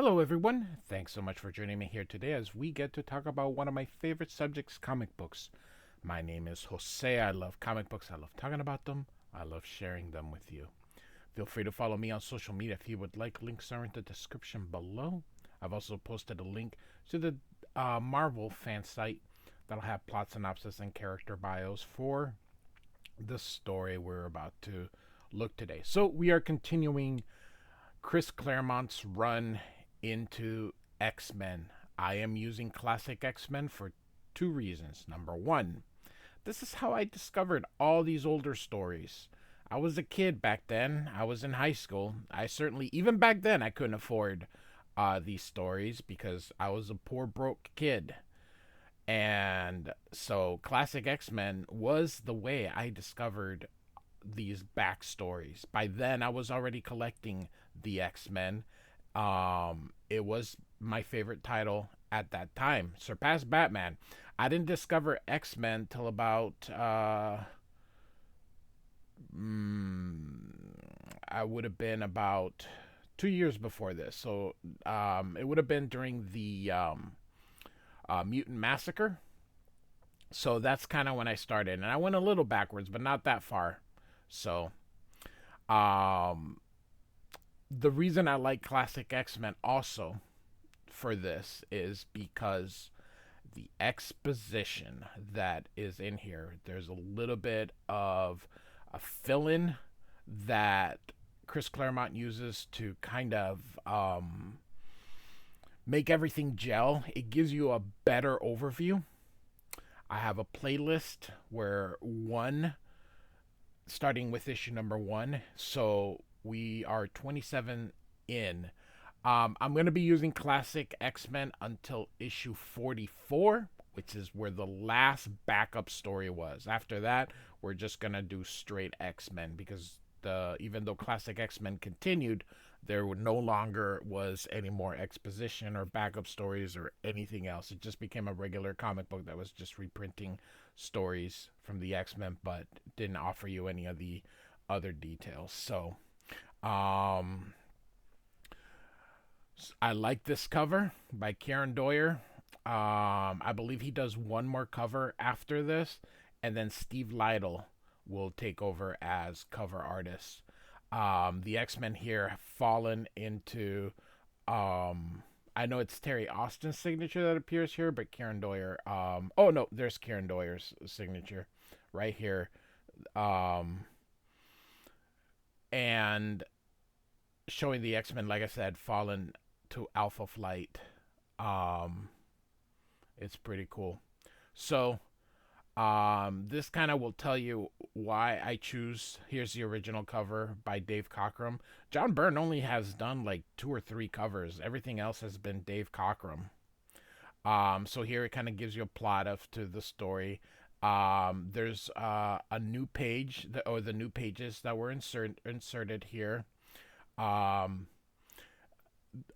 Hello, everyone. Thanks so much for joining me here today as we get to talk about one of my favorite subjects, comic books. My name is Jose. I love comic books. I love talking about them. I love sharing them with you. Feel free to follow me on social media if you would like. Links are in the description below. I've also posted a link to the Marvel fan site that'll have plot synopsis and character bios for the story we're about to look today. So we are continuing Chris Claremont's run into X Men. I am using classic X Men for two reasons. Number one, this is how I discovered all these older stories. I was a kid back then. I was in high school. I certainly, even back then, I couldn't afford these stories because I was a poor, broke kid. And so, Classic X Men was the way I discovered these backstories. By then, I was already collecting the X Men. It was my favorite title at that time, surpassed Batman. I didn't discover X Men till about I would have been about 2 years before this. So it would have been during the Mutant Massacre. So that's kind of when I started, and I went a little backwards, but not that far. So um, the reason I like classic X Men also for this is because the exposition that is in here, there's a little bit of a fill in that Chris Claremont uses to kind of make everything gel. It gives you a better overview. I have a playlist where starting with issue number one. So we are 27 in. I'm going to be using Classic X Men until issue 44, which is where the last backup story was. After that, we're just going to do straight X Men because even though Classic X Men continued, there no longer was any more exposition or backup stories or anything else. It just became a regular comic book that was just reprinting stories from the X Men, but didn't offer you any of the other details. So, um, I like this cover by Kieran Doyer. I believe he does one more cover after this, and then Steve Lytle will take over as cover artist. The X Men here have fallen into. I know it's Terry Austin's signature that appears here, but Kieran Doyer. Oh no, there's Kieran Doyer's signature right here. Um, and showing the X Men, like I said, fallen to Alpha Flight. Um, it's pretty cool. So, this kind of will tell you why I choose. Here's the original cover by Dave Cockrum. John Byrne only has done like two or three covers. Everything else has been Dave Cockrum. So here it kind of gives you a plot of to the story. There's a new page, or the new pages that were inserted here. Um,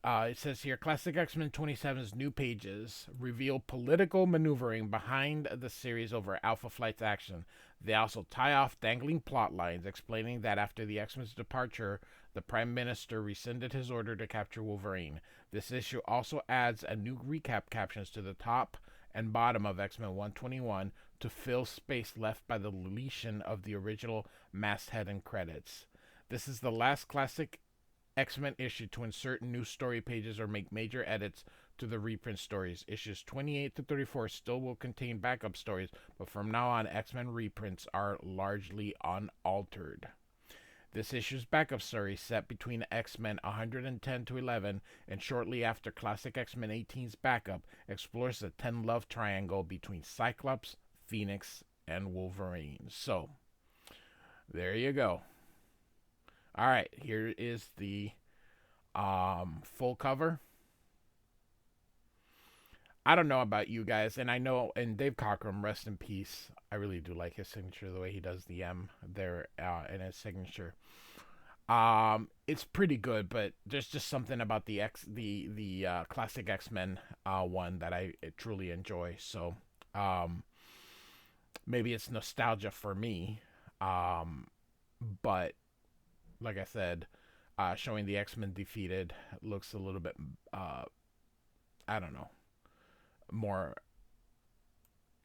it says here Classic X Men 27's new pages reveal political maneuvering behind the series over Alpha Flight's action. They also tie off dangling plot lines, explaining that after the X Men's departure, the Prime Minister rescinded his order to capture Wolverine. This issue also adds a new recap captions to the top and bottom of X Men 121 to fill space left by the deletion of the original masthead and credits. This is the last Classic X-Men issue to insert new story pages or make major edits to the reprint stories. Issues 28 to 34 still will contain backup stories, but from now on, X-Men reprints are largely unaltered. This issue's backup story, set between X-Men 110 to 11 and shortly after Classic X-Men 18's backup, explores the 10 love triangle between Cyclops, Phoenix, and Wolverine. So, there you go. All right, here is the full cover. I don't know about you guys, and I know, and Dave Cockrum, rest in peace. I really do like his signature, the way he does the M there in his signature. It's pretty good, but there's just something about the classic X Men one that I truly enjoy. So maybe it's nostalgia for me, but like I said, showing the X-Men defeated. Looks a little bit, I don't know, more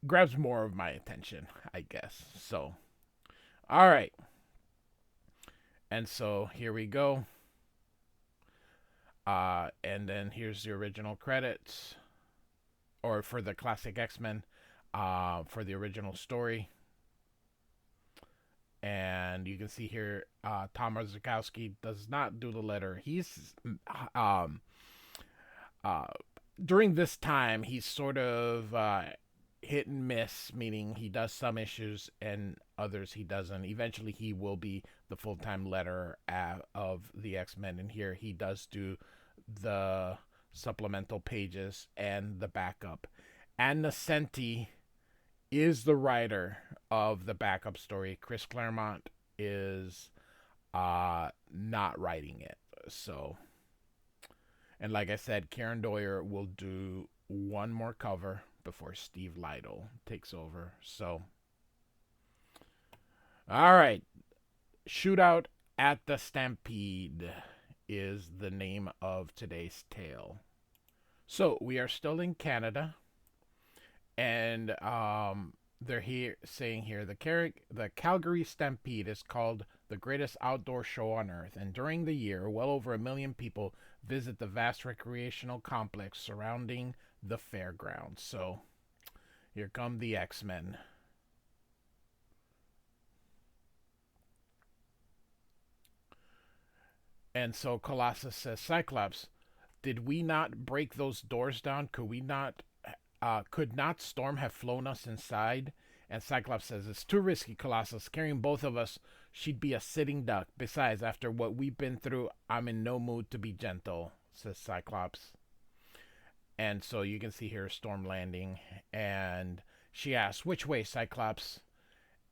grabs more of my attention, I guess. So, all right, and so here we go. And then here's the original credits, or for the classic X-Men, for the original story. And you can see here, Tom Orzechowski does not do the letter. He's um, uh, during this time he's sort of hit and miss, meaning he does some issues and others he doesn't. Eventually, he will be the full-time letterer of the X-Men, and here he does do the supplemental pages and the backup. And Nocenti is the writer of the backup story. Chris Claremont is not writing it. So, and like I said, Karen Doyer will do one more cover before Steve Lytle takes over. So, all right. Shootout at the Stampede is the name of today's tale. So, we are still in Canada. And they're here saying here the Calgary Stampede is called the greatest outdoor show on earth, and during the year, well over 1 million people visit the vast recreational complex surrounding the fairgrounds. So here come the X-Men. And so Colossus says, Cyclops, did we not break those doors down? Could not Storm have flown us inside? And Cyclops says, it's too risky, Colossus. Carrying both of us, she'd be a sitting duck. Besides, after what we've been through, I'm in no mood to be gentle, says Cyclops. And so you can see here Storm landing. And she asks, which way, Cyclops?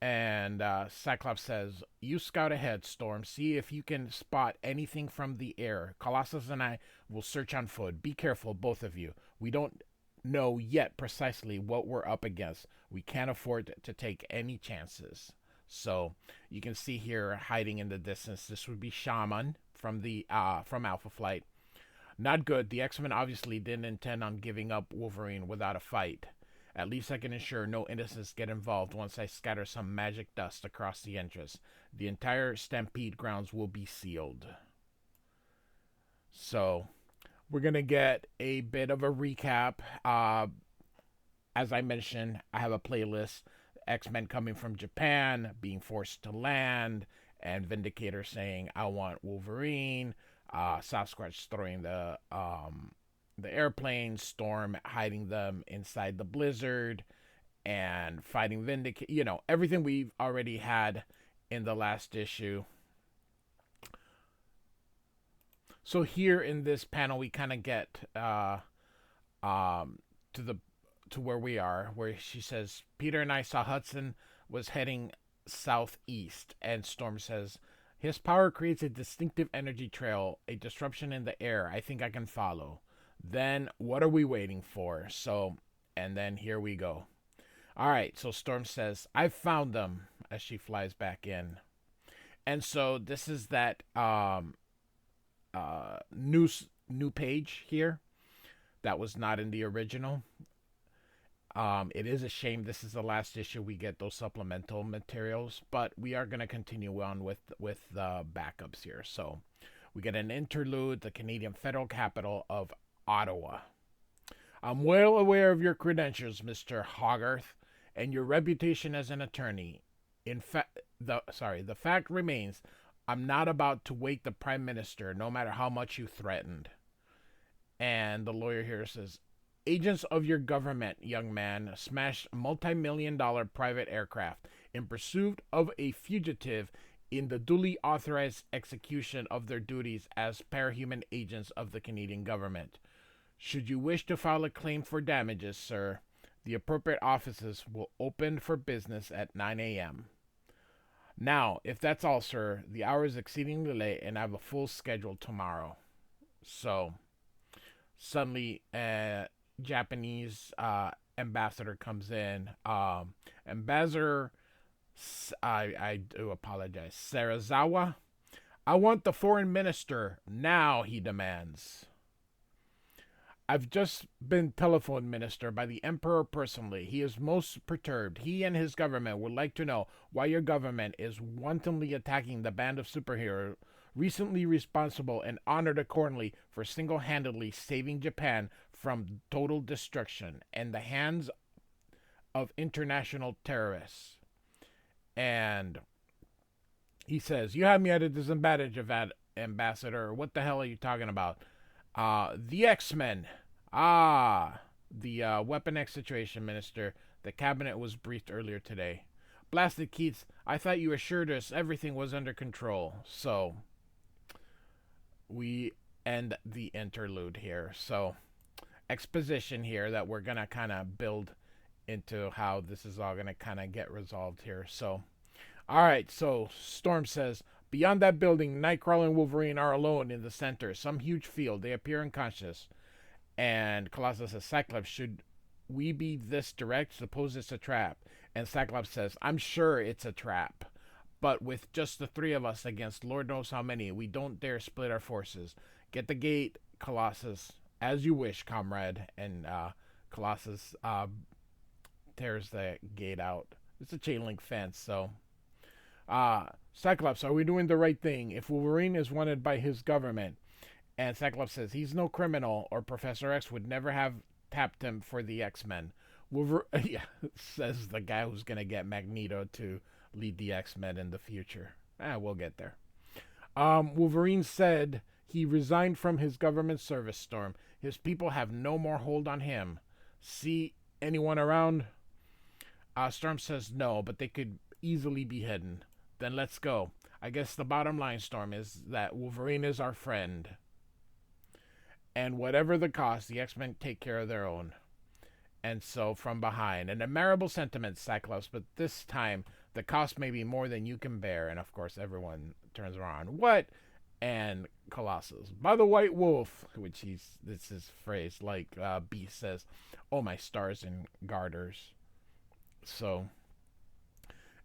And Cyclops says, you scout ahead, Storm. See if you can spot anything from the air. Colossus and I will search on foot. Be careful, both of you. We don't know yet precisely what we're up against. We can't afford to take any chances. So you can see here hiding in the distance. This would be Shaman from the from Alpha Flight. Not good. The X-Men obviously didn't intend on giving up Wolverine without a fight. At least I can ensure no innocents get involved once I scatter some magic dust across the entrance. The entire Stampede grounds will be sealed. So we're going to get a bit of a recap. As I mentioned, I have a playlist. X-Men coming from Japan, being forced to land, and Vindicator saying, I want Wolverine. Sasquatch throwing the airplane, Storm hiding them inside the blizzard, and fighting Vindicator. You know, everything we've already had in the last issue. So here in this panel, we kind of get to where we are, where she says, Peter and I saw Hudson was heading southeast, and Storm says, his power creates a distinctive energy trail, a disruption in the air. I think I can follow. Then what are we waiting for? So, and then here we go. All right, so Storm says, I've found them, as she flies back in. And so this is that new page here that was not in the original. It is a shame this is the last issue we get those supplemental materials, but we are going to continue on with the backups here. So we get an interlude, the Canadian federal capital of Ottawa. I'm well aware of your credentials, Mr. Hogarth, and your reputation as an attorney. In fact, the fact remains, I'm not about to wake the Prime Minister, no matter how much you threatened. And the lawyer here says, agents of your government, young man, smashed multi-million-dollar private aircraft in pursuit of a fugitive in the duly authorized execution of their duties as parahuman agents of the Canadian government. Should you wish to file a claim for damages, sir, the appropriate offices will open for business at 9 a.m. Now, if that's all, sir, the hour is exceedingly late and I have a full schedule tomorrow. So, suddenly, Japanese ambassador comes in. Ambassador, I do apologize, Sarazawa. I want the foreign minister now, he demands. I've just been telephoned, minister, by the Emperor personally. He is most perturbed. He and his government would like to know why your government is wantonly attacking the band of superheroes recently responsible and honored accordingly for single handedly saving Japan from total destruction and the hands of international terrorists. And he says, "You have me at a disadvantage, Ambassador. What the hell are you talking about?" The X-Men. The Weapon X situation, Minister. The cabinet was briefed earlier today. Blasted Keats, I thought you assured us everything was under control. So, we end the interlude here. So, exposition here that we're going to kind of build into how this is all going to kind of get resolved here. So, all right, so Storm says, beyond that building, Nightcrawler and Wolverine are alone in the center, some huge field. They appear unconscious. And Colossus says, Cyclops, should we be this direct? Suppose it's a trap. And Cyclops says, I'm sure it's a trap. But with just the three of us against Lord knows how many, we don't dare split our forces. Get the gate, Colossus, as you wish, comrade. And Colossus tears the gate out. It's a chain link fence, so... Cyclops, are we doing the right thing? If Wolverine is wanted by his government, and Cyclops says he's no criminal, or Professor X would never have tapped him for the X-Men. Yeah, says the guy who's gonna get Magneto to lead the X-Men in the future. We'll get there. Wolverine said he resigned from his government service, Storm. His people have no more hold on him. See anyone around? Storm says no, but they could easily be hidden. Then let's go. I guess the bottom line, Storm, is that Wolverine is our friend. And whatever the cost, the X-Men take care of their own. And so from behind, an admirable sentiment, Cyclops, but this time the cost may be more than you can bear. And of course, everyone turns around. What? And Colossus, by the White Wolf, which this is phrase like Beast says, oh my stars and garters. So,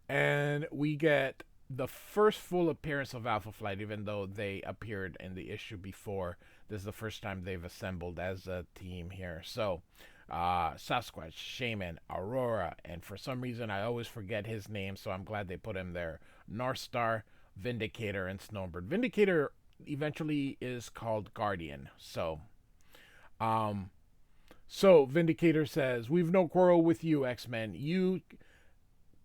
and we get the first full appearance of Alpha Flight, even though they appeared in the issue before. This is the first time they've assembled as a team here. So, Sasquatch, Shaman, Aurora, and for some reason I always forget his name, so I'm glad they put him there. North Star, Vindicator, and Snowbird. Vindicator eventually is called Guardian. So Vindicator says, we've no quarrel with you, X-Men. You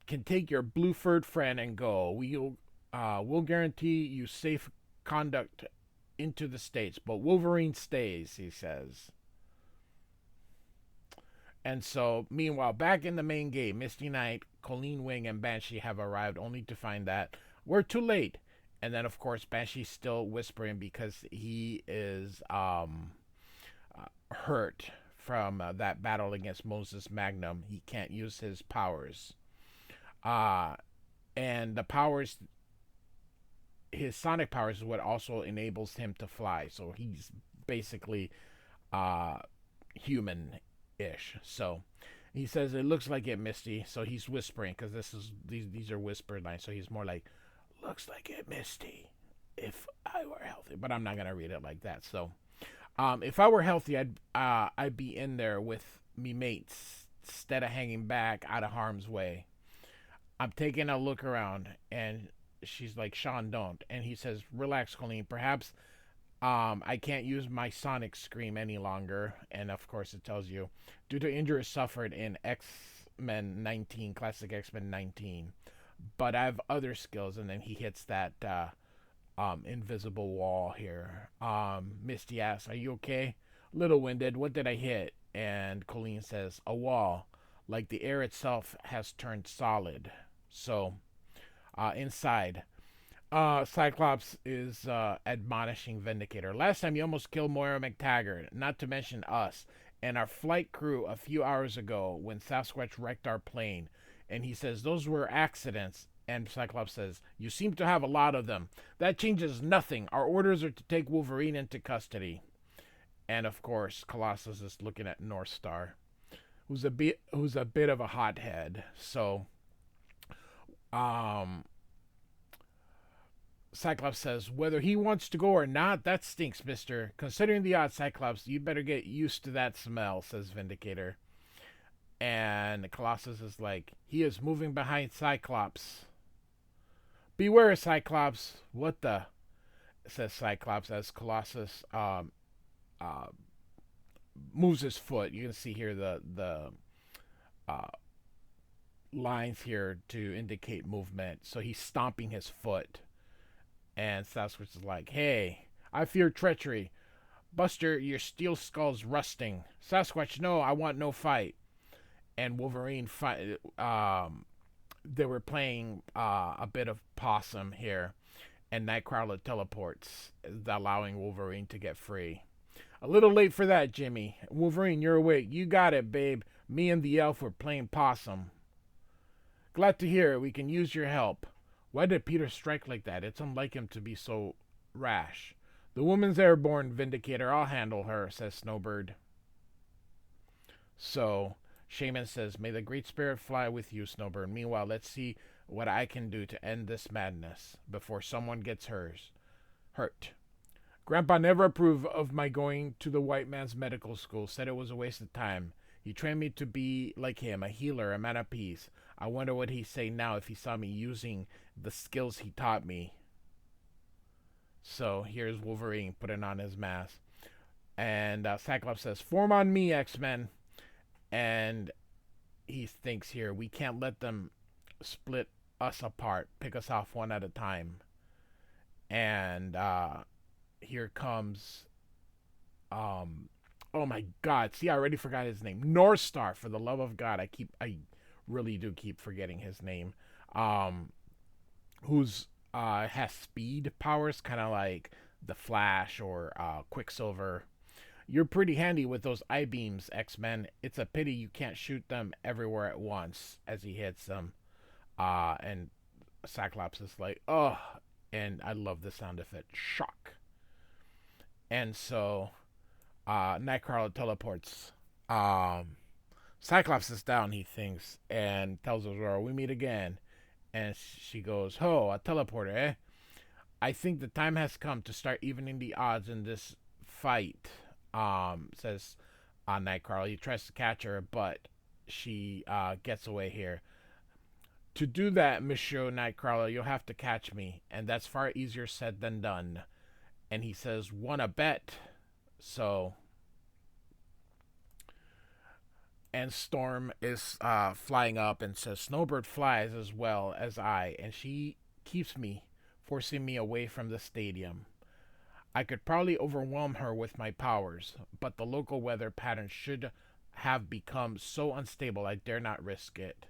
can take your blue-furred friend and go. We'll guarantee you safe conduct into the States, but Wolverine stays, he says. And so, meanwhile, back in the main game, Misty Knight, Colleen Wing, and Banshee have arrived, only to find that we're too late. And then, of course, Banshee's still whispering because he is hurt from that battle against Moses Magnum. He can't use his powers. And the powers, his sonic powers is what also enables him to fly. So he's basically human-ish. So he says, it looks like it, Misty. So he's whispering because these are whispered lines. So he's more like, looks like it, Misty. If I were healthy. But I'm not going to read it like that. So if I were healthy, I'd be in there with me mates instead of hanging back out of harm's way. I'm taking a look around, and she's like, Sean, don't. And he says, relax, Colleen. Perhaps I can't use my sonic scream any longer. And, of course, it tells you, due to injuries suffered in X-Men 19, Classic X-Men 19. But I have other skills. And then he hits that invisible wall here. Misty asks, are you okay? Little winded. What did I hit? And Colleen says, a wall. Like the air itself has turned solid. So, inside, Cyclops is admonishing Vindicator. Last time you almost killed Moira McTaggart, not to mention us, and our flight crew a few hours ago when Sasquatch wrecked our plane. And he says, those were accidents. And Cyclops says, you seem to have a lot of them. That changes nothing. Our orders are to take Wolverine into custody. And, of course, Colossus is looking at North Star, who's a bit of a hothead. So Cyclops says, "Whether he wants to go or not, that stinks, mister. Considering the odds, Cyclops, you better get used to that smell," says Vindicator. And Colossus is like, "He is moving behind Cyclops. Beware, Cyclops." "What the?" says Cyclops as Colossus uh, moves his foot. You can see here the uh, lines here to indicate movement. So he's stomping his foot. And Sasquatch is like, "Hey, I fear treachery. Buster, your steel skull's rusting." "Sasquatch, no, I want no fight." And Wolverine fight. They were playing a bit of possum here, and Nightcrawler teleports, allowing Wolverine to get free. "A little late for that, Jimmy. Wolverine, you're awake. You got it, babe. Me and the elf were playing possum." "Glad to hear it. We can use your help." "Why did Peter strike like that? It's unlike him to be so rash." "The woman's airborne, Vindicator. I'll handle her," says Snowbird. So Shaman says, "May the Great Spirit fly with you, Snowbird. Meanwhile, let's see what I can do to end this madness before someone gets hurt. Grandpa never approved of my going to the white man's medical school. Said it was a waste of time. He trained me to be like him, a healer, a man of peace. I wonder what he'd say now if he saw me using the skills he taught me." So here's Wolverine putting on his mask. And Cyclops says, "Form on me, X-Men." And he thinks here, "We can't let them split us apart. Pick us off one at a time." And here comes, oh my God! See, I already forgot his name. North Star. For the love of God, I really do keep forgetting his name. Who's has speed powers, kind of like the Flash or Quicksilver. "You're pretty handy with those eye beams, X-Men. It's a pity you can't shoot them everywhere at once," as he hits them. And Cyclops is like, "Oh," and I love the sound effect, shock. And so Nightcrawler teleports. Cyclops is down, he thinks, and tells Aurora, "We meet again." And she goes, "Ho, a teleporter, eh? I think the time has come to start evening the odds in this fight," says Nightcrawler. He tries to catch her, but she gets away here. "To do that, Monsieur Nightcrawler, you'll have to catch me, and that's far easier said than done." And he says, "Wanna bet?" So, and Storm is flying up and says, "Snowbird flies as well as I, and she keeps me, forcing me away from the stadium. I could probably overwhelm her with my powers, but the local weather pattern should have become so unstable I dare not risk it."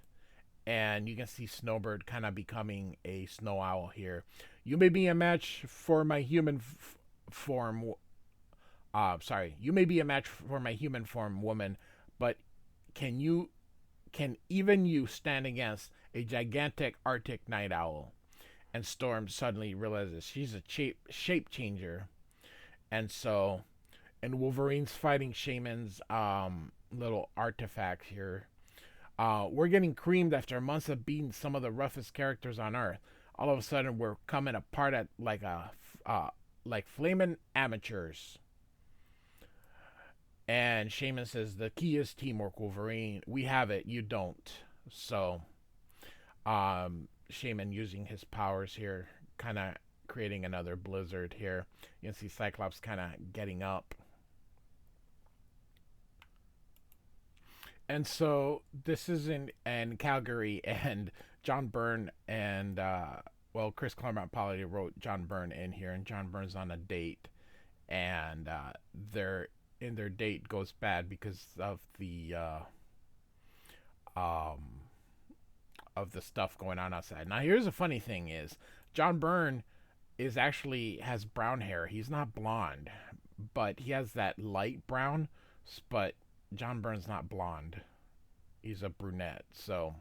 And you can see Snowbird kind of becoming a snow owl here. "You may be a match for my human form. You may be a match for my human form, woman, but can even you stand against a gigantic Arctic night owl?" And Storm suddenly realizes she's a shape changer. And so, and Wolverine's fighting Shaman's little artifact here. "We're getting creamed after months of beating some of the roughest characters on Earth. All of a sudden, we're coming apart at like flaming amateurs." And Shaman says, "The key is teamwork, Wolverine. We have it, you don't." So, Shaman using his powers here, kind of creating another blizzard here. You can see Cyclops kind of getting up. And so this is in Calgary, and John Byrne and Chris Claremont probably wrote John Byrne in here, and John Byrne's on a date, and their date goes bad because of the stuff going on outside. Now here's a funny thing: is John Byrne has brown hair. He's not blonde, but he has that light brown. But John Byrne's not blonde. He's a brunette. So,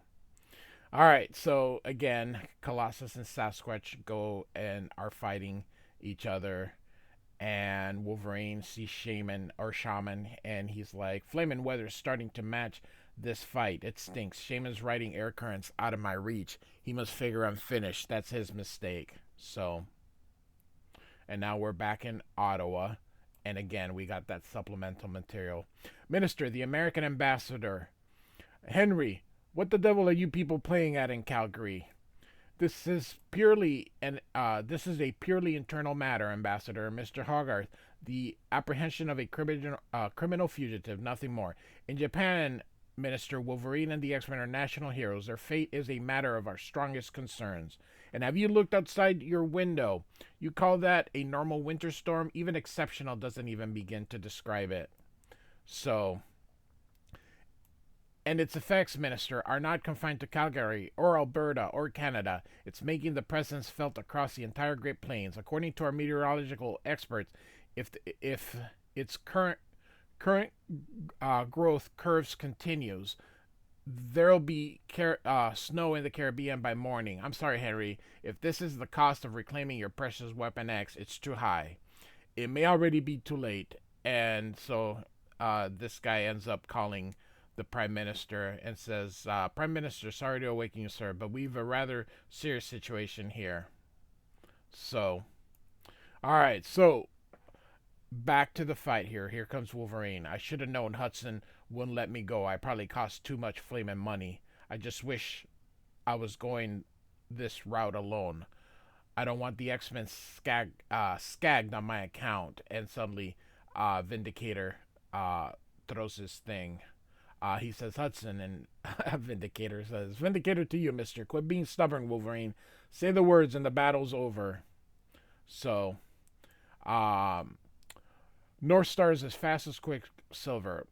all right. So again, Colossus and Sasquatch go and are fighting each other, and Wolverine sees Shaman, and he's like, "Flamin' weather's starting to match this fight. It stinks. Shaman's riding air currents out of my reach. He must figure I'm finished. That's his mistake." So, And now we're back in Ottawa. And again, we got that supplemental material. Minister, the American ambassador. Henry, what the devil are you people playing at in Calgary? This is a purely internal matter, Ambassador. Mr. Hogarth, the apprehension of a criminal fugitive, nothing more. In Japan, Minister, Wolverine and the X-Men are national heroes. Their fate is a matter of our strongest concerns. And have you looked outside your window? You call that a normal winter storm? Even exceptional doesn't even begin to describe it. So, and its effects, Minister, are not confined to Calgary or Alberta or Canada. It's making the presence felt across the entire Great Plains. According to our meteorological experts, if its current growth curves continues, there'll be snow in the Caribbean by morning. I'm sorry, Henry. If this is the cost of reclaiming your precious Weapon X, it's too high. It may already be too late. And so this guy ends up calling the Prime Minister and says, Prime Minister, sorry to awaken you, sir, but we've a rather serious situation here. So, alright, so back to the fight here. Here comes Wolverine. I should have known Hudson wouldn't let me go. I probably cost too much flaming money. I just wish I was going this route alone. I don't want the X-Men skagged on my account. And suddenly, Vindicator throws his thing. He says, Hudson, and Vindicator says, Vindicator to you, mister. Quit being stubborn, Wolverine. Say the words and the battle's over. So, North Star is as fast as Quicksilver.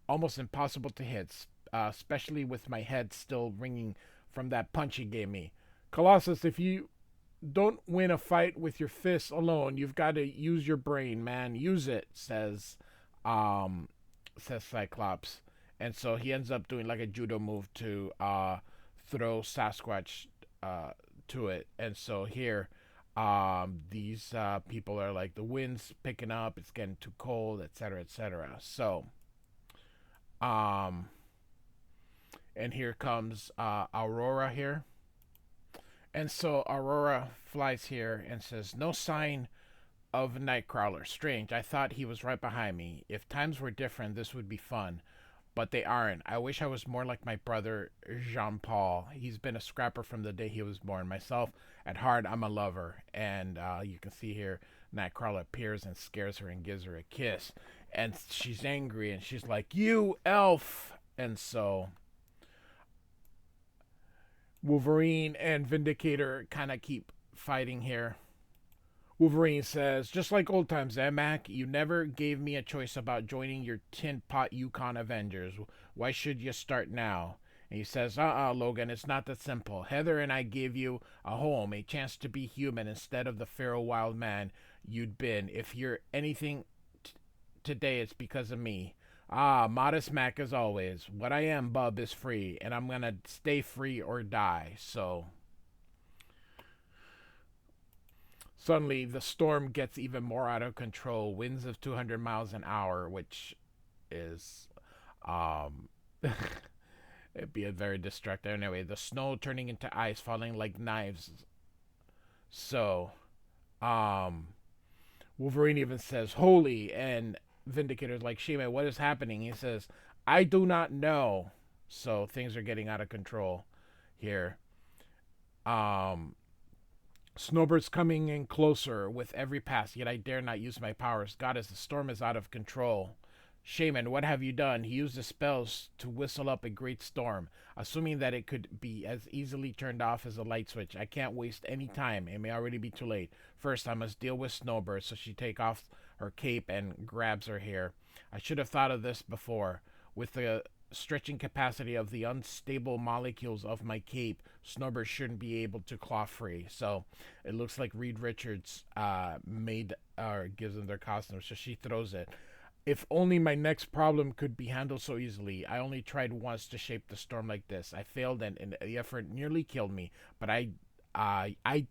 Almost impossible to hit, especially with my head still ringing from that punch he gave me. Colossus, if you don't win a fight with your fists alone, you've got to use your brain, man. Use it, says Cyclops. And so he ends up doing like a judo move to throw Sasquatch to it. And so here, these people are like, the wind's picking up, it's getting too cold, etc., etc. So, and here comes Aurora here. And so Aurora flies here and says, no sign of Nightcrawler. Strange, I thought he was right behind me. If times were different, this would be fun. But they aren't. I wish I was more like my brother, Jean-Paul. He's been a scrapper from the day he was born. Myself, at heart, I'm a lover. And you can see here, Nightcrawler appears and scares her and gives her a kiss. And she's angry, and she's like, you elf! And so Wolverine and Vindicator kind of keep fighting here. Wolverine says, just like old times, Mac, you never gave me a choice about joining your tin pot Yukon Avengers. Why should you start now? And he says, Logan, it's not that simple. Heather and I gave you a home, a chance to be human instead of the feral wild man you'd been. If you're anything today, it's because of me. Modest Mac as always. What I am, bub, is free, and I'm gonna stay free or die, so... Suddenly, the storm gets even more out of control. Winds of 200 miles an hour, which is, it'd be a very destructive. Anyway, the snow turning into ice, falling like knives. So, Wolverine even says, holy, and Vindicator's like, Shima, what is happening? He says, I do not know. So, things are getting out of control here. Snowbird's coming in closer with every pass, yet I dare not use my powers. Goddess, the storm is out of control. Shaman, what have you done? He used his spells to whistle up a great storm, assuming that it could be as easily turned off as a light switch. I can't waste any time. It may already be too late. First, I must deal with Snowbird, so she takes off her cape and grabs her hair. I should have thought of this before. With the stretching capacity of the unstable molecules of my cape, Snowbird shouldn't be able to claw free. So it looks like Reed Richards gives them their costumes, so she throws it. If only my next problem could be handled so easily. I only tried once to shape the storm like this. I failed, and the effort nearly killed me, but I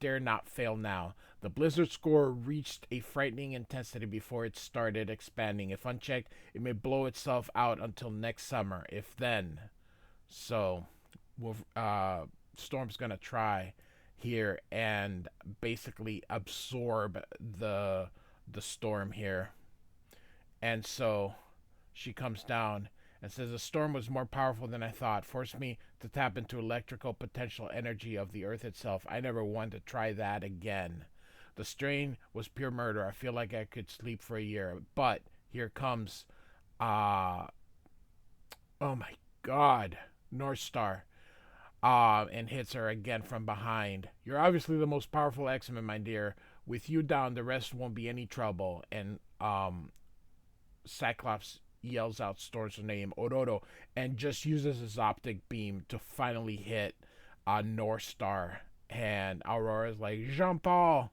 dare not fail now. The blizzard score reached a frightening intensity before it started expanding. If unchecked, it may blow itself out until next summer, if then. So, Storm's gonna try, here and basically absorb the storm here. And so she comes down and says the storm was more powerful than I thought, forced me to tap into electrical potential energy of the earth itself. I never want to try that again. The strain was pure murder. I feel like I could sleep for a year. But here comes uh oh my god, North Star. And hits her again from behind. You're obviously the most powerful X-Men, my dear. With you down, the rest won't be any trouble. And Cyclops yells out Storm's name, Ororo, and just uses his optic beam to finally hit North Star. And Aurora's like, Jean Paul.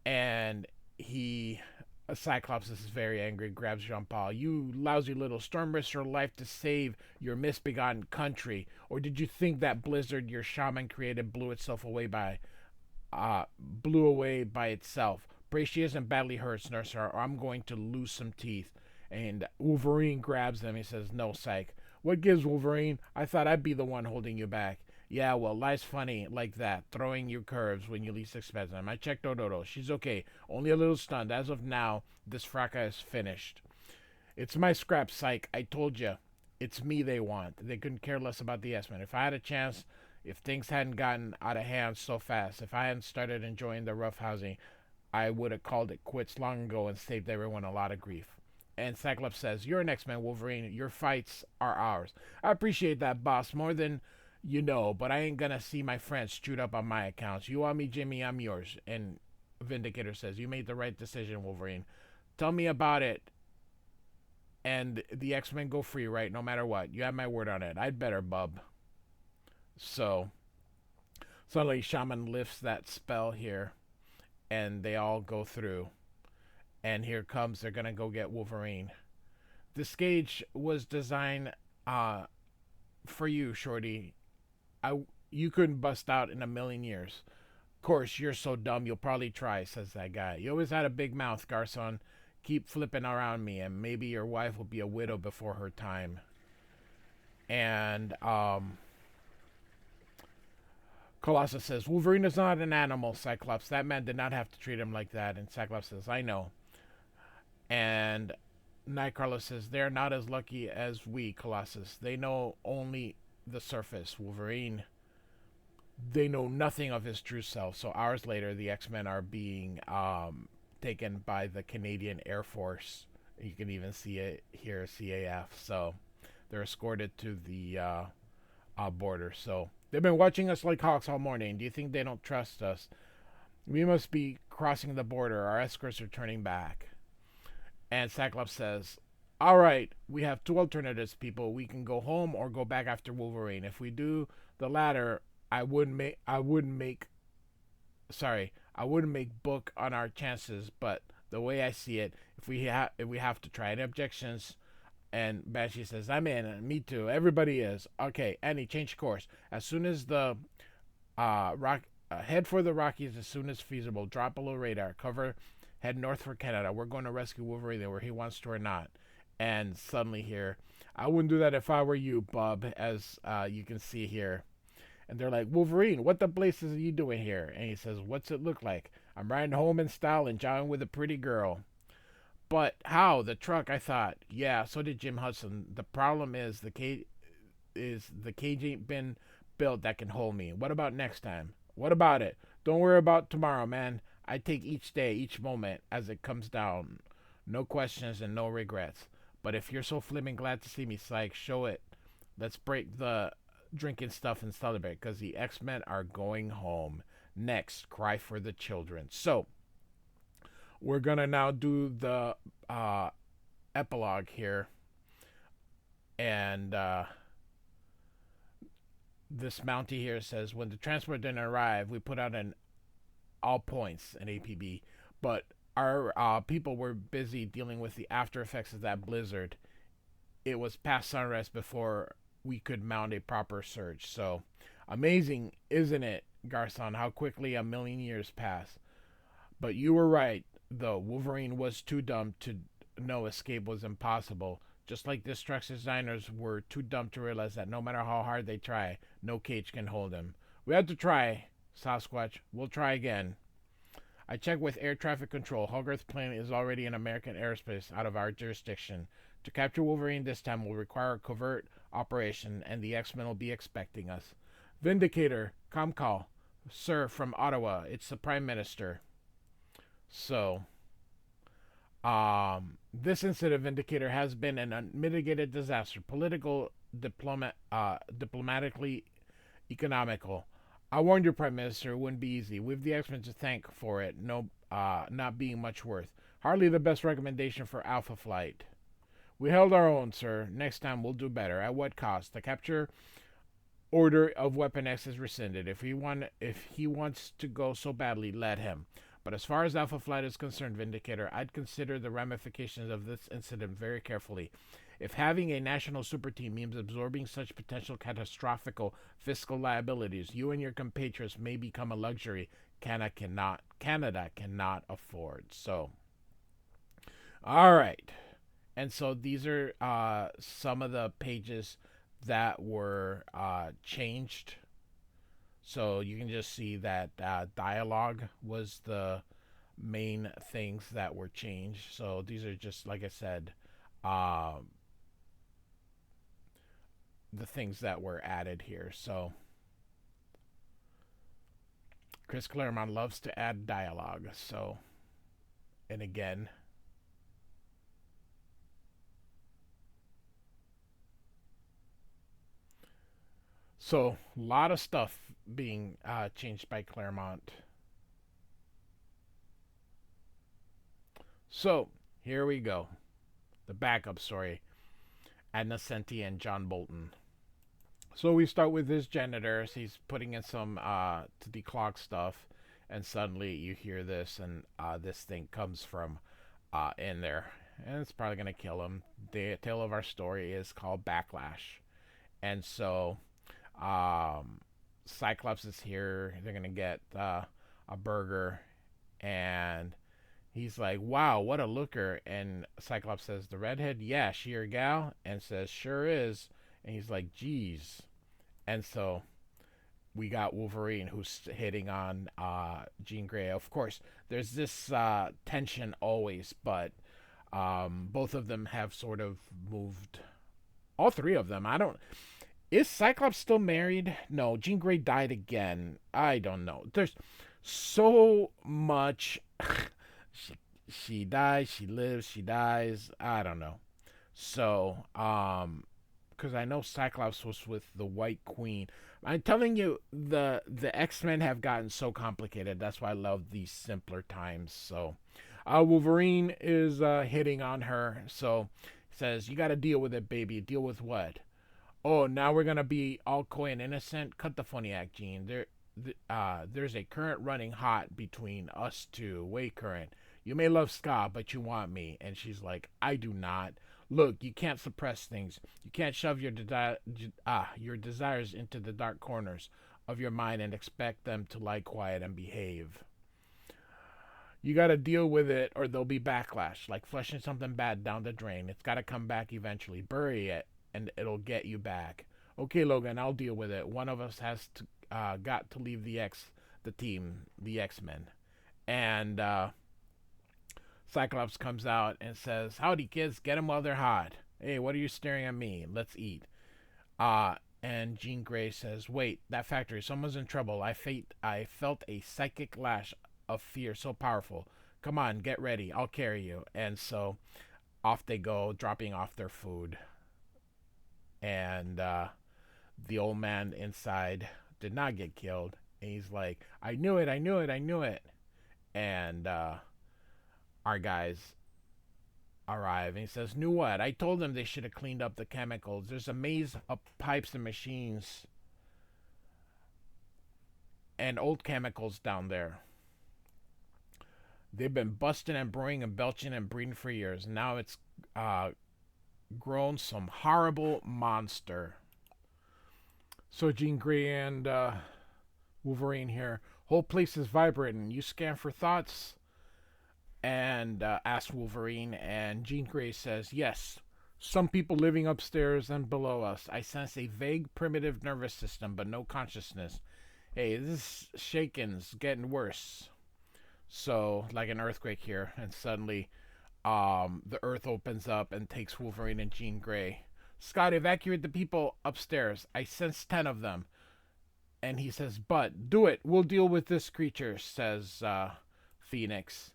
And Cyclops is very angry, grabs Jean Paul. You lousy little storm risked your life to save your misbegotten country. Or did you think that blizzard your shaman created blew away by itself? Pray she isn't badly hurt, nurse, or I'm going to lose some teeth. And Wolverine grabs them. He says, no, Psych. What gives, Wolverine? I thought I'd be the one holding you back. Yeah, well, life's funny like that, throwing you curves when you least expect them. I checked Ododo. She's okay, only a little stunned. As of now, this fracas is finished. It's my scrap, Psych. I told you. It's me they want. They couldn't care less about the S-Men. If I had a chance, if things hadn't gotten out of hand so fast, if I hadn't started enjoying the rough housing, I would have called it quits long ago and saved everyone a lot of grief. And Cyclops says, you're an X-Men, Wolverine. Your fights are ours. I appreciate that, boss, more than you know, but I ain't gonna see my friends chewed up on my accounts. You want me, Jimmy, I'm yours. And Vindicator says, you made the right decision, Wolverine. Tell me about it. And the X-Men go free, right? No matter what. You have my word on it. I'd better, bub. So, suddenly Shaman lifts that spell here, and they all go through. And here comes, they're gonna go get Wolverine. This cage was designed for you, Shorty. You couldn't bust out in a million years. Of course, you're so dumb you'll probably try, says that guy. You always had a big mouth, Garcon. Keep flipping around me, and maybe your wife will be a widow before her time. And Colossus says, Wolverine is not an animal, Cyclops. That man did not have to treat him like that. And Cyclops says, I know. And Nightcrawler says, they're not as lucky as we, Colossus. They know only the surface. Wolverine, they know nothing of his true self. So hours later, the X-Men are being taken by the Canadian Air Force. You can even see it here, CAF. So they're escorted to the border. So they've been watching us like hawks all morning. Do you think they don't trust us? We must be crossing the border. Our escorts are turning back. And Cyclops says, all right, we have two alternatives, people. We can go home or go back after Wolverine. If we do the latter, I wouldn't make book on our chances, but the way I see it, if we have to try. Any objections? And Banshee says, I'm in. Me too. Everybody is. Okay, Annie, change course. As soon as the head for the Rockies as soon as feasible. Drop below radar. Cover. Head north for Canada. We're going to rescue Wolverine there, where he wants to or not. And suddenly here, I wouldn't do that if I were you, bub, as you can see here. And they're like, Wolverine, what the blazes are you doing here? And he says, what's it look like? I'm riding home in style and jawing with a pretty girl. But how? The truck, I thought. Yeah, so did Jim Hudson. The problem is the cage ain't been built that can hold me. What about next time? What about it? Don't worry about tomorrow, man. I take each day, each moment as it comes down. No questions and no regrets. But if you're so flippin' glad to see me, Psych, show it. Let's break the drinking stuff and celebrate, because the X-Men are going home. Next, Cry for the Children. So, we're going to now do the epilogue here. And this Mountie here says, when the transport didn't arrive, we put out an all points, an APB. But our people were busy dealing with the after effects of that blizzard. It was past sunrise before we could mount a proper search. So, amazing, isn't it, Garcon, how quickly a million years pass. But you were right, though. Wolverine was too dumb to know escape was impossible. Just like this truck's designers were too dumb to realize that no matter how hard they try, no cage can hold him. We had to try, Sasquatch, we'll try again. I checked with air traffic control. Hogarth's plane is already in American airspace out of our jurisdiction. To capture Wolverine this time will require a covert operation, and the X-Men will be expecting us. Vindicator, Comcall. Sir, from Ottawa. It's the Prime Minister. So, this incident, Vindicator, has been an unmitigated disaster. Diplomatically economical. I warned you, Prime Minister, it wouldn't be easy. We've the X-Men to thank for it, no, not being much worth. Hardly the best recommendation for Alpha Flight. We held our own, sir. Next time we'll do better. At what cost? The capture order of Weapon X is rescinded. If he wants to go so badly, let him. But as far as Alpha Flight is concerned, Vindicator, I'd consider the ramifications of this incident very carefully. If having a national super team means absorbing such potential catastrophic fiscal liabilities, you and your compatriots may become a luxury Canada cannot afford. So, all right. And so these are some of the pages that were changed. So you can just see that dialogue was the main things that were changed. So these are just, like I said, the things that were added here. So Chris Claremont loves to add dialogue. So, and again, so a lot of stuff being changed by Claremont. So here we go. The backup story. Adna Senti and John Bolton. So we start with this janitor. He's putting in some to declog stuff, and suddenly you hear this, and this thing comes from in there, and it's probably gonna kill him. The tale of our story is called Backlash, and so Cyclops is here. They're gonna get a burger, and he's like, "Wow, what a looker!" And Cyclops says, "The redhead, yeah, she your gal?" And says, "Sure is." And he's like, "Geez." And so we got Wolverine who's hitting on Jean Grey. Of course, there's this tension always, but both of them have sort of moved. All three of them. I don't. Is Cyclops still married? No, Jean Grey died again. I don't know. There's so much. she, she dies, she lives, she dies. I don't know. So, because I know Cyclops was with the White Queen. I'm telling you, the X-Men have gotten so complicated. That's why I love these simpler times. So, Wolverine is hitting on her. So, says, "You got to deal with it, baby. Deal with what? Oh, now we're gonna be all coy and innocent. Cut the funny act, Gene. There's a current running hot between us two. Way current. You may love ska, but you want me." And she's like, "I do not. Look, you can't suppress things. You can't shove your desires into the dark corners of your mind and expect them to lie quiet and behave. You got to deal with it, or there'll be backlash, like flushing something bad down the drain. It's got to come back eventually. Bury it, and it'll get you back. Okay, Logan, I'll deal with it. One of us has to got to leave the team, the X-Men." And Cyclops comes out and says, "Howdy, kids. Get them while they're hot. Hey, what are you staring at me? Let's eat." And Jean Grey says, "Wait, that factory. Someone's in trouble. I felt a psychic lash of fear so powerful. Come on, get ready. I'll carry you." And so off they go, dropping off their food. And the old man inside did not get killed. And he's like, "I knew it, I knew it, I knew it." And our guys arrive, and he says, "Knew what? I told them they should have cleaned up the chemicals. There's a maze of pipes and machines and old chemicals down there. They've been busting and brewing and belching and breeding for years. Now it's grown some horrible monster." So Jean Grey and Wolverine here. "Whole place is vibrating. You scan for thoughts?" And asks Wolverine, and Jean Grey says, "Yes. Some people living upstairs and below us. I sense a vague primitive nervous system, but no consciousness. hey, this shaking's getting worse. So, like an earthquake here, and suddenly, the earth opens up and takes Wolverine and Jean Grey. Scott, evacuate the people upstairs. I sense 10 of them. And he says, but do it. We'll deal with this creature, says Phoenix.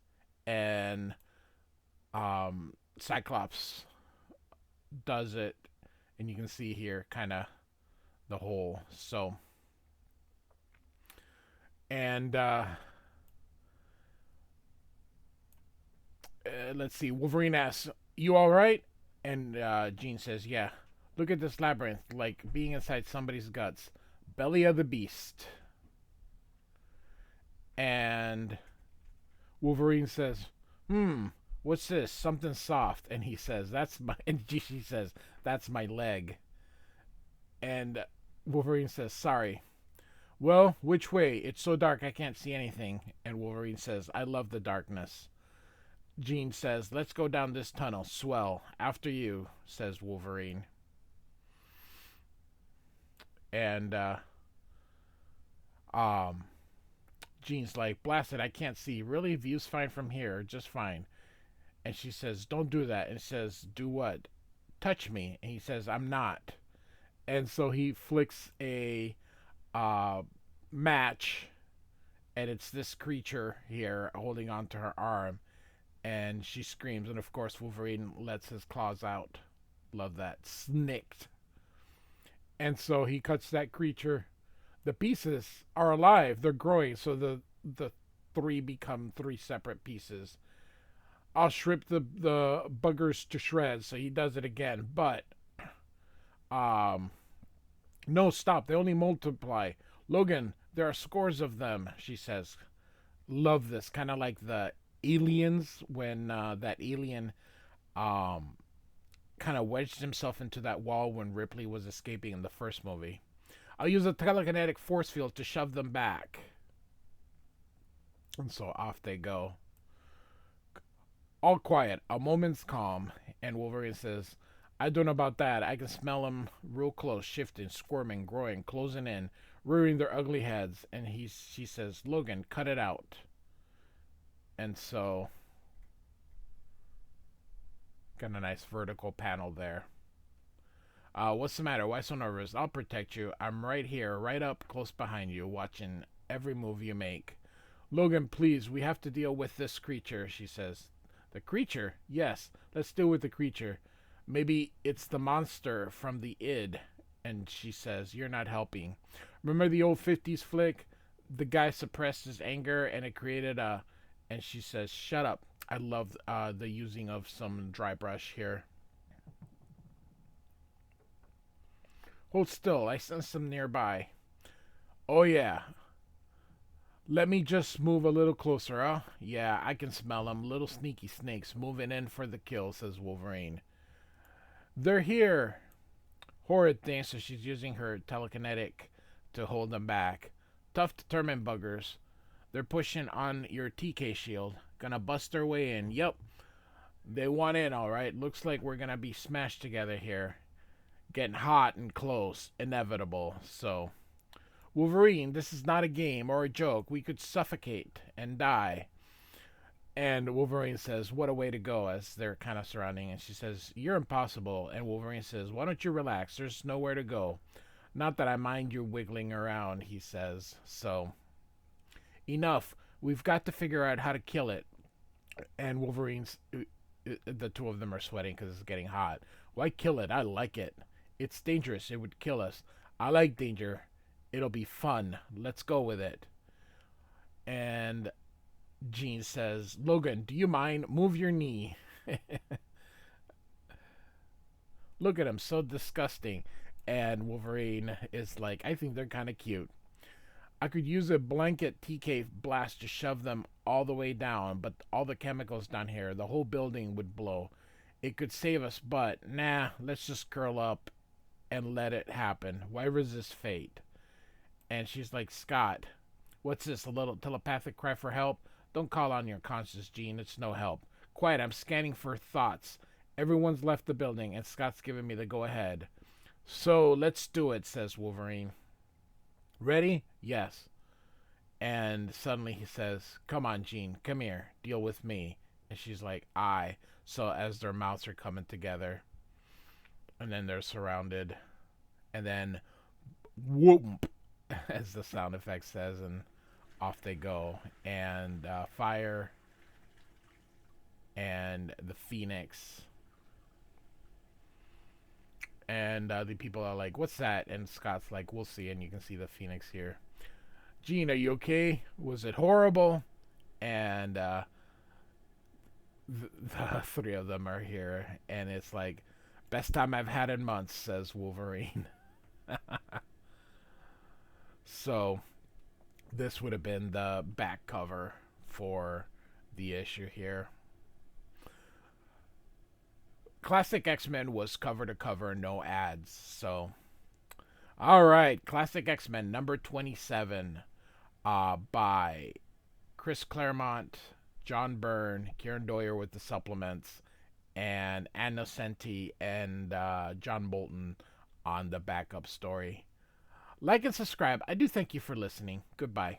And Cyclops does it. And you can see here kind of the hole. So, and let's see. Wolverine asks, you all right? And Jean says, yeah. Look at this labyrinth, like being inside somebody's guts. Belly of the beast. And Wolverine says, what's this? Something soft. And he says, that's my, and she says, that's my leg. And Wolverine says, sorry. Well, which way? It's so dark I can't see anything. And Wolverine says, I love the darkness. Jean says, let's go down this tunnel. Swell. After you, says Wolverine. And, Jean's like, blast it, I can't see. Really? View's fine from here. Just fine. And she says, don't do that. And says, do what? Touch me. And he says, I'm not. And so he flicks a match, and it's this creature here holding onto her arm, and she screams, and of course Wolverine lets his claws out. Love that. Snicked. And so he cuts that creature. The pieces are alive. They're growing, so the three become three separate pieces. I'll strip the buggers to shreds. So he does it again, but no, stop. They only multiply. Logan, there are scores of them. She says, love this. Kind of like the aliens when that alien kind of wedged himself into that wall when Ripley was escaping in the first movie. I'll use a telekinetic force field to shove them back. And so off they go. All quiet, a moment's calm, and Wolverine says, I don't know about that. I can smell them real close, shifting, squirming, growing, closing in, rearing their ugly heads. And she says, Logan, cut it out. And so, got a nice vertical panel there. What's the matter? Why so nervous? I'll protect you. I'm right here, right up close behind you, watching every move you make. Logan, please, we have to deal with this creature, she says. The creature? Yes, let's deal with the creature. Maybe it's the monster from the id. And she says, you're not helping. Remember the old 50s flick? The guy suppressed his anger and it created a... And she says, shut up. I love the using of some dry brush here. Hold still. I sense them nearby. Oh, yeah. Let me just move a little closer, huh? Yeah, I can smell them. Little sneaky snakes moving in for the kill, says Wolverine. They're here. Horrid thing, so she's using her telekinetic to hold them back. Tough, determined buggers. They're pushing on your TK shield. Gonna bust their way in. Yep. They want in, alright. Looks like we're gonna be smashed together here. Getting hot and close. Inevitable. So, Wolverine, this is not a game or a joke. We could suffocate and die. And Wolverine says, what a way to go, as they're kind of surrounding. And she says, you're impossible. And Wolverine says, why don't you relax? There's nowhere to go. Not that I mind you wiggling around, he says. So, enough. We've got to figure out how to kill it. And Wolverine's, the two of them are sweating because it's getting hot. Why kill it? I like it. It's dangerous. It would kill us. I like danger. It'll be fun. Let's go with it. And Jean says, Logan, do you mind? Move your knee. Look at him. So disgusting. And Wolverine is like, I think they're kind of cute. I could use a blanket TK blast to shove them all the way down, but all the chemicals down here, the whole building would blow. It could save us, but nah, let's just curl up and let it happen. Why resist fate? And she's like, Scott, what's this, a little telepathic cry for help? Don't call on your conscience, Jean. It's no help. Quiet, I'm scanning for thoughts. Everyone's left the building, and Scott's giving me the go-ahead. So, let's do it, says Wolverine. Ready? Yes. And suddenly he says, "Come on, Jean, come here, deal with me." And she's like, "I." So as their mouths are coming together, and then they're surrounded, and then whoop, as the sound effect says, and off they go. And fire and the phoenix. And the people are like, "What's that?" And Scott's like, "We'll see." And you can see the phoenix here. "Jean, are you okay? Was it horrible?" And the three of them are here, and it's like, "Best time I've had in months," says Wolverine. So this would have been the back cover for the issue here. Classic X-Men was cover to cover, no ads. So, all right, Classic X-Men number 27, by Chris Claremont, John Byrne, Kieran Doyer with the supplements, and Ann Nocenti and John Bolton on the backup story. Like and subscribe. I do thank you for listening. Goodbye.